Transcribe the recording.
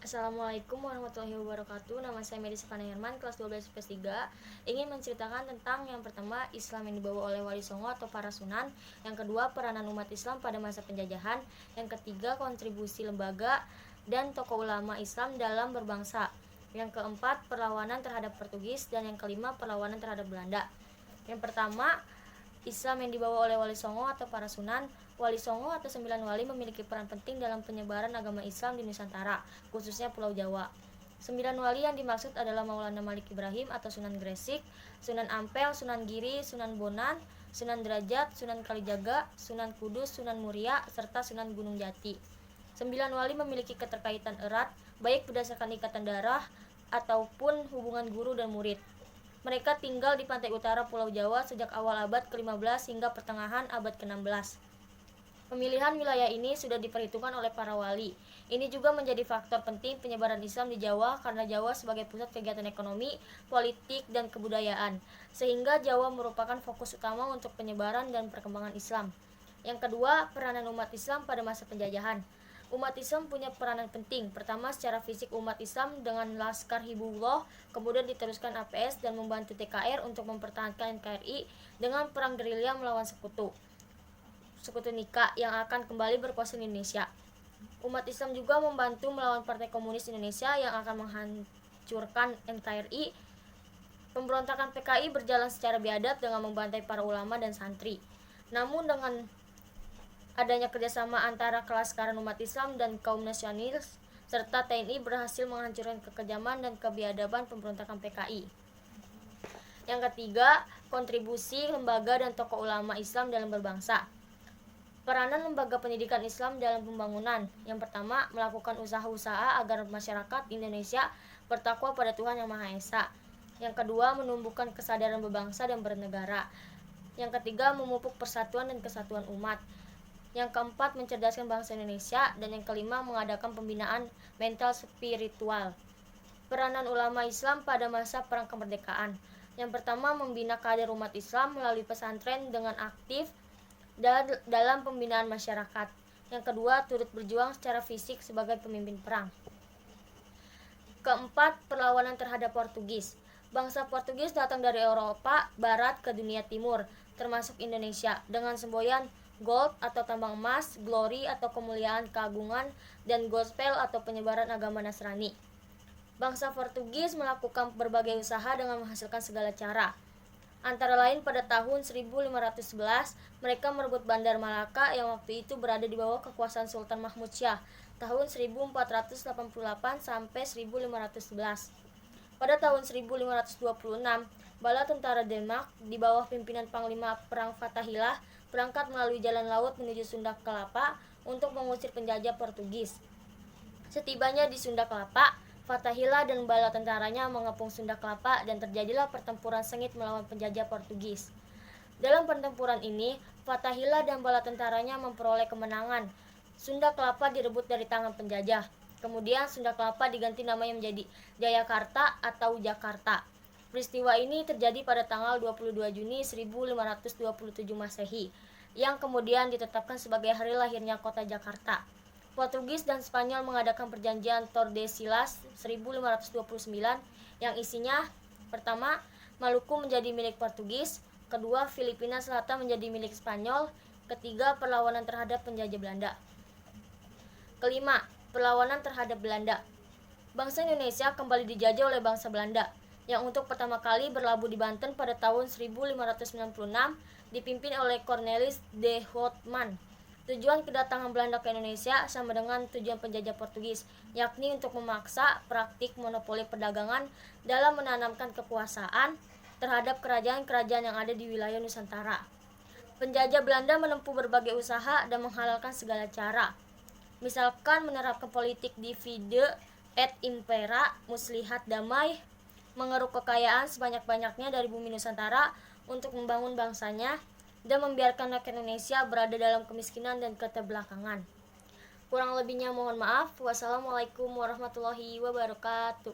Assalamualaikum warahmatullahi wabarakatuh. Nama saya Medi Stefana Herman, kelas 12 IPS 3. Ingin menceritakan tentang yang pertama, Islam yang dibawa oleh Wali Songo atau para sunan. Yang kedua, peranan umat Islam pada masa penjajahan. Yang ketiga, kontribusi lembaga dan tokoh ulama Islam dalam berbangsa. Yang keempat, perlawanan terhadap Portugis. Dan yang kelima, perlawanan terhadap Belanda. Yang pertama, Islam yang dibawa oleh Wali Songo atau para sunan. Wali Songo atau 9 wali memiliki peran penting dalam penyebaran agama Islam di Nusantara, khususnya Pulau Jawa. 9 wali yang dimaksud adalah Maulana Malik Ibrahim atau Sunan Gresik, Sunan Ampel, Sunan Giri, Sunan Bonan, Sunan Derajat, Sunan Kalijaga, Sunan Kudus, Sunan Muria, serta Sunan Gunung Jati. 9 wali memiliki keterkaitan erat, baik berdasarkan ikatan darah ataupun hubungan guru dan murid. Mereka tinggal di pantai utara Pulau Jawa sejak awal abad ke-15 hingga pertengahan abad ke-16. Pemilihan wilayah ini sudah diperhitungkan oleh para wali. Ini juga menjadi faktor penting penyebaran Islam di Jawa karena Jawa sebagai pusat kegiatan ekonomi, politik, dan kebudayaan, sehingga Jawa merupakan fokus utama untuk penyebaran dan perkembangan Islam. Yang kedua, peranan umat Islam pada masa penjajahan. Umat Islam punya peranan penting. Pertama, secara fisik umat Islam dengan Laskar Hibullah, kemudian diteruskan APS dan membantu TKR untuk mempertahankan NKRI dengan perang gerilya melawan sekutu Nika yang akan kembali berkuasa di Indonesia. Umat Islam juga membantu melawan Partai Komunis Indonesia yang akan menghancurkan NKRI. Pemberontakan PKI berjalan secara biadab dengan membantai para ulama dan santri. Namun dengan adanya kerjasama antara kelaskaran umat Islam dan kaum nasionalis serta TNI berhasil menghancurkan kekejaman dan kebiadaban pemberontakan PKI. Yang ketiga, kontribusi lembaga dan tokoh ulama Islam dalam berbangsa. Peranan lembaga pendidikan Islam dalam pembangunan. Yang pertama, melakukan usaha-usaha agar masyarakat Indonesia bertakwa pada Tuhan Yang Maha Esa. Yang kedua, menumbuhkan kesadaran berbangsa dan bernegara. Yang ketiga, memupuk persatuan dan kesatuan umat. Yang keempat, mencerdaskan bangsa Indonesia. Dan yang kelima, mengadakan pembinaan mental spiritual. Peranan ulama Islam pada masa perang kemerdekaan. Yang pertama, membina kader umat Islam melalui pesantren dengan aktif dalam pembinaan masyarakat. Yang kedua, turut berjuang secara fisik sebagai pemimpin perang. Keempat, perlawanan terhadap Portugis. Bangsa Portugis datang dari Eropa Barat ke dunia Timur, termasuk Indonesia, dengan semboyan gold atau tambang emas, glory atau kemuliaan keagungan, dan gospel atau penyebaran agama Nasrani. Bangsa Portugis melakukan berbagai usaha dengan menghasilkan segala cara. Antara lain pada tahun 1511, mereka merebut Bandar Malaka yang waktu itu berada di bawah kekuasaan Sultan Mahmud Syah, tahun 1488 sampai 1511. Pada tahun 1526, bala tentara Denmark di bawah pimpinan Panglima Perang Fathahillah berangkat melalui jalan laut menuju Sunda Kelapa untuk mengusir penjajah Portugis. Setibanya di Sunda Kelapa, Fathahillah dan bala tentaranya mengepung Sunda Kelapa dan terjadilah pertempuran sengit melawan penjajah Portugis. Dalam pertempuran ini, Fathahillah dan bala tentaranya memperoleh kemenangan. Sunda Kelapa direbut dari tangan penjajah. Kemudian Sunda Kelapa diganti namanya menjadi Jayakarta atau Jakarta. Peristiwa ini terjadi pada tanggal 22 Juni 1527 Masehi, yang kemudian ditetapkan sebagai hari lahirnya kota Jakarta. Portugis dan Spanyol mengadakan perjanjian Tordesillas 1529 yang isinya pertama, Maluku menjadi milik Portugis, kedua, Filipina Selatan menjadi milik Spanyol, ketiga, perlawanan terhadap penjajah Belanda. Kelima, perlawanan terhadap Belanda. Bangsa Indonesia kembali dijajah oleh bangsa Belanda yang untuk pertama kali berlabuh di Banten pada tahun 1596 dipimpin oleh Cornelis de Houtman. Tujuan kedatangan Belanda ke Indonesia sama dengan tujuan penjajah Portugis, yakni untuk memaksa praktik monopoli perdagangan dalam menanamkan kekuasaan terhadap kerajaan-kerajaan yang ada di wilayah Nusantara. Penjajah Belanda menempuh berbagai usaha dan menghalalkan segala cara. Misalkan menerapkan politik divide et impera, muslihat damai, mengeruk kekayaan sebanyak-banyaknya dari bumi Nusantara untuk membangun bangsanya, dan membiarkan rakyat Indonesia berada dalam kemiskinan dan keterbelakangan. Kurang lebihnya mohon maaf. Wassalamualaikum warahmatullahi wabarakatuh.